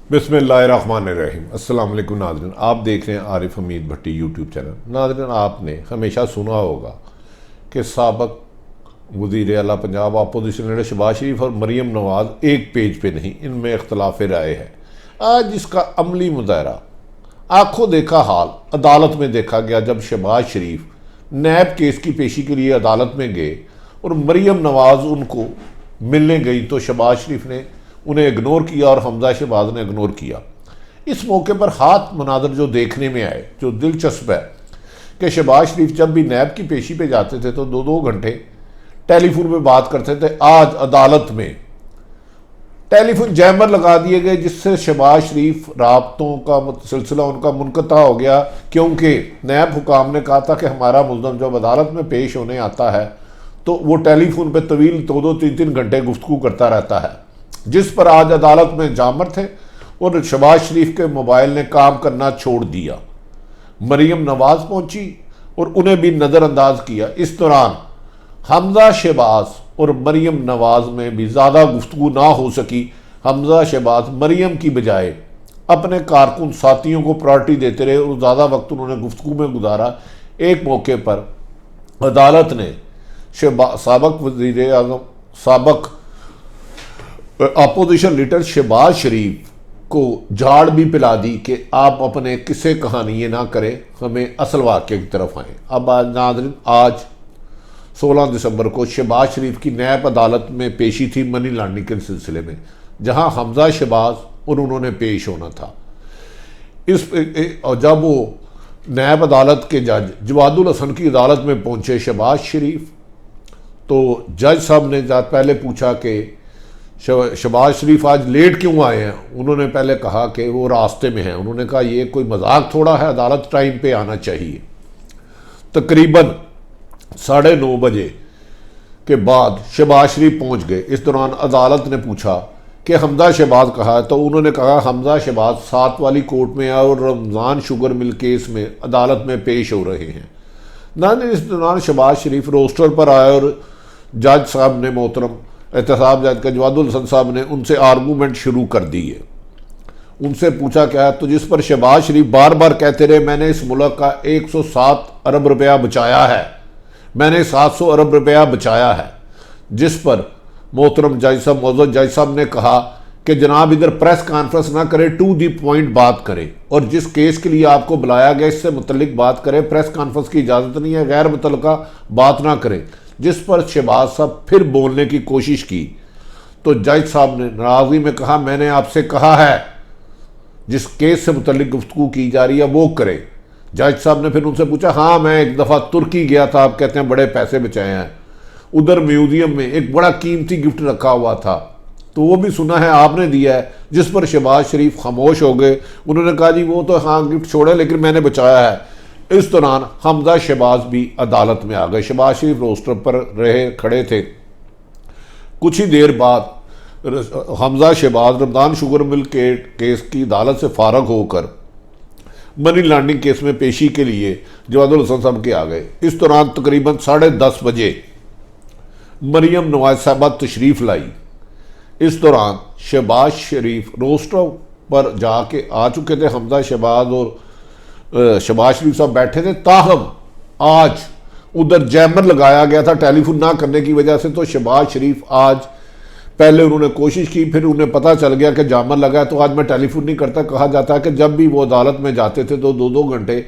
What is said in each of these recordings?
बिस्मिल्लाहिर्रहमानिर्रहीम। अस्सलाम वालेकुम नाज़रीन, आप देख रहे हैं आरिफ हमीद भट्टी यूट्यूब चैनल। नाज़रीन, आपने हमेशा सुना होगा कि साबक वज़ीर आला पंजाब अपोजिशन लीडर शहबाज शरीफ और मरीम नवाज़ एक पेज पे नहीं, इनमें इख्तलाफ राय है। आज इसका अमली मुजाहरा आंखों देखा हाल अदालत में देखा गया, जब शहबाज शरीफ नैब केस की पेशी के लिए अदालत में गए और मरीम नवाज़ उनको मिलने गई तो शहबाज शरीफ ने उन्हें इग्नोर किया और हमजा शहबाज ने इग्नोर किया। इस मौके पर हाथ मनाजर जो देखने में आए, जो दिलचस्प है कि शहबाज शरीफ जब भी नैब की पेशी पे जाते थे तो 2-2 घंटे टेलीफोन पे बात करते थे। आज अदालत में टेलीफोन जैमर लगा दिए गए, जिससे शहबाज शरीफ राब्तों का सिलसिला उनका मुनक़ता हो गया, क्योंकि नैब हुकाम ने कहा था कि हमारा मुल्ज़म जब अदालत में पेश होने आता है तो वो टेलीफोन पे तवील 2-2, 3-3 घंटे गुफ्तगू करता रहता है, जिस पर आज अदालत में जामर थे और शहबाज शरीफ के मोबाइल ने काम करना छोड़ दिया। मरीम नवाज पहुंची और उन्हें भी नज़रअंदाज किया। इस दौरान हमजा शहबाज और मरीम नवाज में भी ज़्यादा गुफ्तगू ना हो सकी। हमजा शहबाज मरीम की बजाय अपने कारकुन साथियों को प्रायोरिटी देते रहे और ज़्यादा वक्त उन्होंने गुफ्तगू में गुजारा। एक मौके पर अदालत ने साबक वज़ीर आज़म, साबक अपोजिशन लीडर शहबाज शरीफ को झाड़ भी पिला दी कि आप अपने किस्से कहानी ये ना करें, हमें असल वाक़े की तरफ आएँ। अब आज नाज़रीन, आज 16 दिसंबर को शहबाज शरीफ की नैब अदालत में पेशी थी मनी लॉन्ड्रिंग के सिलसिले में, जहां हमजा शहबाज और उन्होंने पेश होना था। जब वो नैब अदालत के जज जवादुल हसन की अदालत में पहुंचे शहबाज शरीफ, तो जज साहब ने पहले पूछा कि शहबाज शरीफ आज लेट क्यों आए हैं। उन्होंने पहले कहा कि वो रास्ते में हैं। उन्होंने कहा ये कोई मजाक थोड़ा है, अदालत टाइम पे आना चाहिए। तकरीबन 9:30 बजे के बाद शहबाज शरीफ पहुंच गए। इस दौरान अदालत ने पूछा कि हमजा शहबाज कहा है, तो उन्होंने कहा हमजा शहबाज 7 वाली कोर्ट में आए और रमज़ान शुगर मिल केस में अदालत में पेश हो रहे हैं। नाज़रीन, इस दौरान शहबाज शरीफ रोस्टर पर आए और जज साहब ने, मोहतरम एहतसाब जज के जवादुल हसन साहब ने उनसे आर्गूमेंट शुरू कर दी है। उनसे पूछा क्या है, तो जिस पर शहबाज शरीफ बार बार कहते रहे मैंने इस मुल्क का 107 अरब रुपया बचाया है, मैंने 700 अरब रुपया बचाया है। जिस पर मोहतरम जज साहब, मौजूद जज साहब ने कहा कि जनाब इधर प्रेस कॉन्फ्रेंस ना करें, टू दी पॉइंट बात करें और जिस केस के लिए आपको बुलाया गया इससे मुतल्लिक बात करें, प्रेस कॉन्फ्रेंस की इजाज़त नहीं है, गैर मुतल्लका बात ना करें। जिस पर शहबाज साहब फिर बोलने की कोशिश की तो जज साहब ने नाराज़गी में कहा मैंने आपसे कहा है जिस केस से मुतल्लिक गुफ्तगू की जा रही है वो करें। जज साहब ने फिर उनसे पूछा, हाँ मैं एक दफ़ा तुर्की गया था, आप कहते हैं बड़े पैसे बचाए हैं, उधर म्यूजियम में एक बड़ा कीमती गिफ्ट रखा हुआ था, तो वो भी सुना है आपने दिया है। जिस पर शहबाज शरीफ खामोश हो गए। उन्होंने कहा जी वो तो हाँ गिफ्ट छोड़े, लेकिन मैंने बचाया है। इस दौरान हमजा शहबाज भी अदालत में आ गए। शहबाज शरीफ रोस्टर पर रहे खड़े थे। कुछ ही देर बाद हमजा शहबाज रमज़ान शुगर मिल के केस की अदालत से फारग होकर मनी लॉन्ड्रिंग केस में पेशी के लिए जवादुल हसन साहब के आ गए। इस दौरान तकरीबन 10:30 बजे मरीम नवाज साहबा तशरीफ़ लाई। इस दौरान शहबाज शरीफ रोस्टर पर जाके आ चुके थे। हमजा शहबाज और शहबाज शरीफ साहब बैठे थे। ताहम आज उधर जैमर लगाया गया था टेलीफोन ना करने की वजह से, तो शहबाज शरीफ आज पहले उन्होंने कोशिश की, फिर उन्हें पता चल गया कि जामर लगा है तो आज मैं टेलीफोन नहीं करता। कहा जाता है कि जब भी वो अदालत में जाते थे तो 2-2 घंटे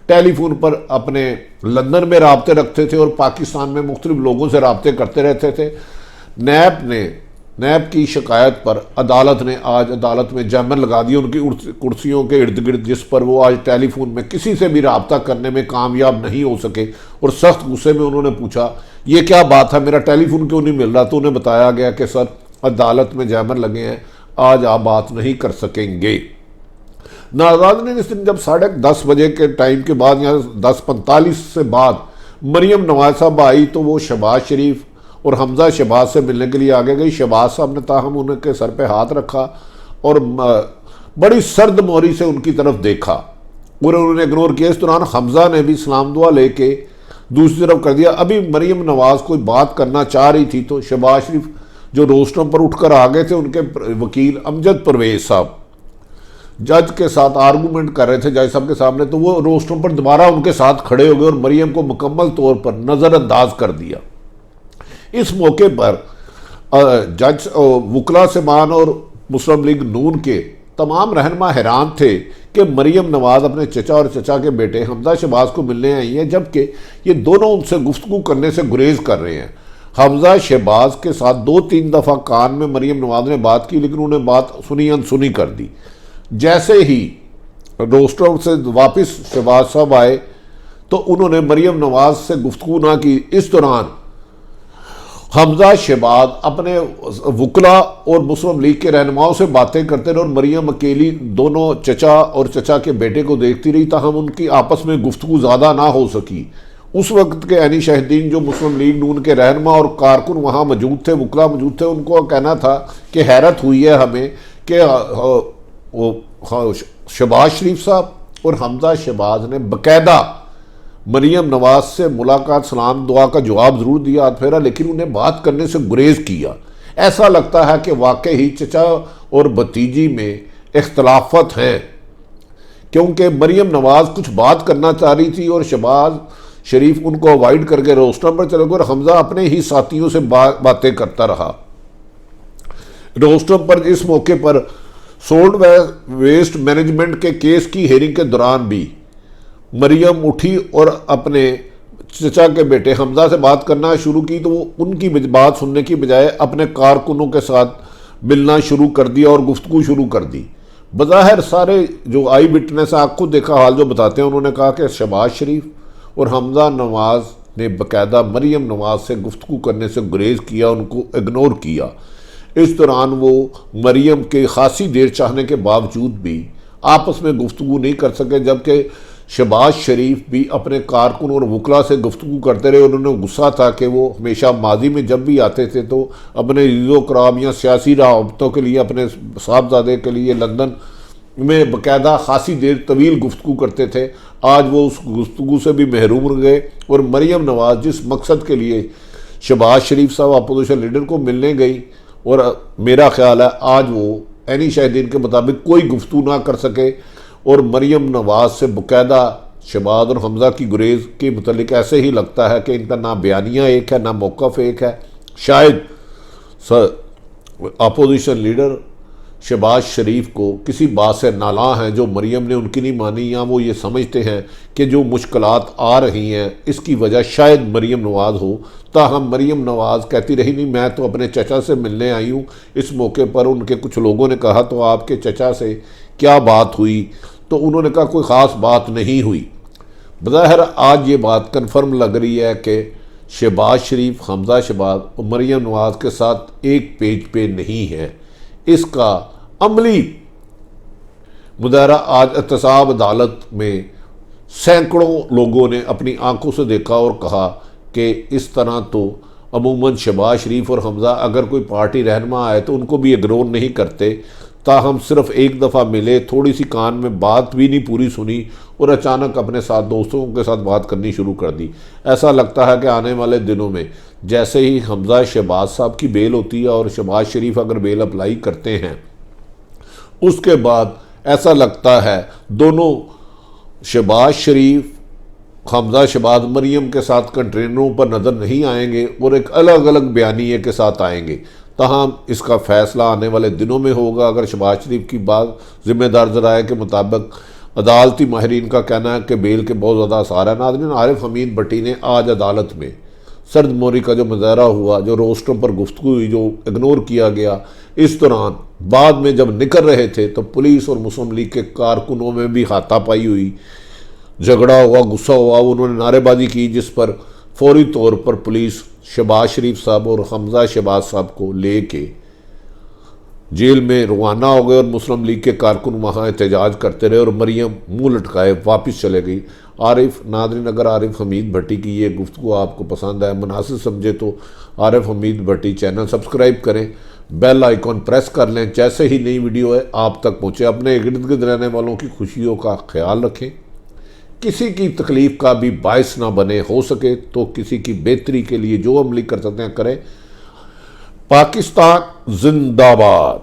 टेलीफोन पर अपने लंदन में राब्ते रखते थे और पाकिस्तान में मुख्तलिफ लोगों से राब्ते करते रहते थे। नैब की शिकायत पर अदालत ने आज अदालत में जैमर लगा दिया उनकी कुर्सियों के इर्द गिर्द, जिस पर वो आज टेलीफोन में किसी से भी रब्ता करने में कामयाब नहीं हो सके। और सख्त गुस्से में उन्होंने पूछा ये क्या बात है, मेरा टेलीफोन क्यों नहीं मिल रहा। तो उन्हें बताया गया कि सर अदालत में जैमर लगे हैं, आज आप बात नहीं कर सकेंगे। नाज़रीन, इस दिन जब 10:30 बजे के टाइम के बाद या 10:45 से बाद मरीम नवाज साहब आई तो वो शहबाज शरीफ और हमजा शहबाज से मिलने के लिए आगे गई। शहबाज साहब ने ताहम उनके सर पे हाथ रखा और बड़ी सर्द मोहरी से उनकी तरफ देखा और उन्होंने इग्नोर किया। इस दौरान हमजा ने भी सलाम दुआ लेके दूसरी तरफ कर दिया। अभी मरीम नवाज कोई बात करना चाह रही थी तो शहबाज शरीफ जो रोस्टरों पर उठकर आ गए थे, उनके वकील अमजद परवेज साहब, जज के साथ आर्गूमेंट कर रहे थे जज साहब के सामने, तो वो रोस्टरों पर दोबारा उनके साथ खड़े हो गए और मरियम को मुकम्मल तौर पर नज़रअंदाज कर दिया। इस मौके पर जज वकला समान और मुस्लिम लीग नून के तमाम रहनुमा हैरान थे कि मरियम नवाज अपने चचा और चचा के बेटे हमजा शहबाज को मिलने आई है, जबकि ये दोनों उनसे गुफ्तगू करने से गुरेज कर रहे हैं। हमजा शहबाज के साथ 2-3 दफ़ा कान में मरियम नवाज ने बात की, लेकिन उन्हें बात सुनी अनसुनी कर दी। जैसे ही रोस्टर से वापस शहबाज साहब आए तो उन्होंने मरियम नवाज से गुफ्तगू ना की। इस दौरान हमजा शहबाज अपने वकला और मुस्लिम लीग के रहनुमाओं से बातें करते रहे और मरियम अकेली दोनों चचा और चचा के बेटे को देखती रही, ताहम उनकी आपस में गुफ्तगू ज़्यादा ना हो सकी। उस वक्त के ऐनी शहीदीन जो मुस्लिम लीग नून के रहनुमा और कारकुन वहाँ मौजूद थे, वकला मौजूद थे, उनको कहना था कि हैरत हुई है हमें कि शहबाज शरीफ साहब और हमजा शहबाज ने बाकायदा मरियम नवाज से मुलाकात, सलाम दुआ का जवाब ज़रूर दिया, हाथ फेरा, लेकिन उन्हें बात करने से गुरेज किया। ऐसा लगता है कि वाकई ही चचा और भतीजी में इख्तलाफत हैं, क्योंकि मरियम नवाज कुछ बात करना चाह रही थी और शहबाज शरीफ उनको अवॉइड करके रोस्टर पर चले गए और हमजा अपने ही साथियों से बातें करता रहा। रोस्टर पर इस मौके पर सोल्ड वेस्ट मैनेजमेंट के केस की हेयरिंग के दौरान भी मरियम उठी और अपने चचा के बेटे हमजा से बात करना शुरू की, तो वो उनकी बात सुनने की बजाय अपने कारकुनों के साथ मिलना शुरू कर दिया और गुफ्तगू शुरू कर दी। बज़ाहिर सारे जो आई विटनेस आँख को देखा हाल जो बताते हैं, उन्होंने कहा कि शहबाज शरीफ और हमजा नवाज ने बाकायदा मरियम नवाज से गुफ्तगू करने से गुरेज किया, उनको इग्नोर किया। इस दौरान वो मरियम के खासी देर चाहने के बावजूद भी आपस में गुफ्तगू नहीं कर सके, जबकि शहबाज शरीफ भी अपने कारकुन और वकला से गुफ्तगू करते रहे। उन्होंने गुस्सा था कि वो हमेशा माजी में जब भी आते थे तो अपने इज़्ज़ो कराम या सियासी राबतों के लिए अपने साहबजादे के लिए लंदन में बाकायदा खासी देर तवील गुफ्तगू करते थे। आज वो उस गुफ्तगू से भी महरूम रह गए और मरियम नवाज जिस मकसद के लिए शहबाज शरीफ साहब अपोजिशन लीडर को मिलने गई, और मेरा ख्याल है आज वो ऐनी शाहिदीन के मुताबिक कोई गुफ्तगू ना कर सके और मरियम नवाज से बाकायदा शहबाज और हमजा की गुरेज के मुतल्लिक ऐसे ही लगता है कि इनका ना बयानिया एक है ना मौक़िफ़ एक है। शायद अपोजिशन लीडर शहबाज शरीफ को किसी बात से नाला हैं जो मरियम ने उनकी नहीं मानी, या वो ये समझते हैं कि जो मुश्किलात आ रही हैं इसकी वजह शायद मरियम नवाज हो। ताहम मरियम नवाज कहती रही, नहीं मैं तो अपने चचा से मिलने आई हूँ। इस मौके पर उनके कुछ लोगों ने कहा तो आपके चचा से क्या बात हुई, तो उन्होंने कहा कोई ख़ास बात नहीं हुई। बज़ाहिर आज ये बात कन्फर्म लग रही है कि शहबाज शरीफ, हमजा शहबाज और मरियम नवाज के साथ एक पेज पे नहीं है। इसका अमली मुदाहरा आज एहतसाब अदालत में सैकड़ों लोगों ने अपनी आंखों से देखा और कहा कि इस तरह तो अमूमन शहबाज शरीफ और हमजा अगर कोई पार्टी रहनुमा आए तो उनको भी इग्नोर नहीं करते। ताहम सिर्फ एक दफ़ा मिले, थोड़ी सी कान में बात भी नहीं पूरी सुनी और अचानक अपने साथ दोस्तों के साथ बात करनी शुरू कर दी। ऐसा लगता है कि आने वाले दिनों में जैसे ही हमजा शहबाज साहब की बेल होती है और शहबाज शरीफ अगर बेल अप्लाई करते हैं, उसके बाद ऐसा लगता है दोनों शहबाज शरीफ, हमजा शहबाज मरियम के साथ कंटेनरों पर नज़र नहीं आएंगे और एक अलग अलग बयानिए के साथ आएंगे। ताहम इसका फ़ैसला आने वाले दिनों में होगा। अगर शहबाज शरीफ की बात ज़िम्मेदार ज़राए के मुताबिक अदालती माहिरीन का कहना है कि बेल के बहुत ज़्यादा आसार है। नाज़रीन, आरिफ हमीद भट्टी ने आज अदालत में सर्द मोरी का जो मुजाहरा हुआ, जो रोस्टरों पर गुफ्तगू हुई, जो इग्नोर किया गया, इस दौरान बाद में जब निकल रहे थे तो पुलिस और मुस्लिम लीग के कारकुनों में भी हाथापाई हुई, झगड़ा हुआ, गुस्सा हुआ, उन्होंने नारेबाजी की, जिस पर फौरी तौर पर पुलिस शहबाज शरीफ साहब और हमजा शहबाज साहब को लेके जेल में रवाना हो गए और मुस्लिम लीग के कारकुन वहाँ एहतजाज करते रहे और मरियम मुंह लटकाए वापस चले गई। आरिफ नादरीन, अगर आरिफ हमीद भट्टी की ये गुफ्तगू आपको पसंद आए, मुनासिब समझे तो आरिफ हमीद भट्टी चैनल सब्सक्राइब करें, बेल आइकॉन प्रेस कर लें, जैसे ही नई वीडियो है आप तक पहुँचे। अपने इर्द गिर्द रहने वालों की खुशियों का ख्याल रखें, किसी की तकलीफ़ का भी बायस ना बने, हो सके तो किसी की बेहतरी के लिए जो अमली कर सकते हैं करें। पाकिस्तान जिंदाबाद।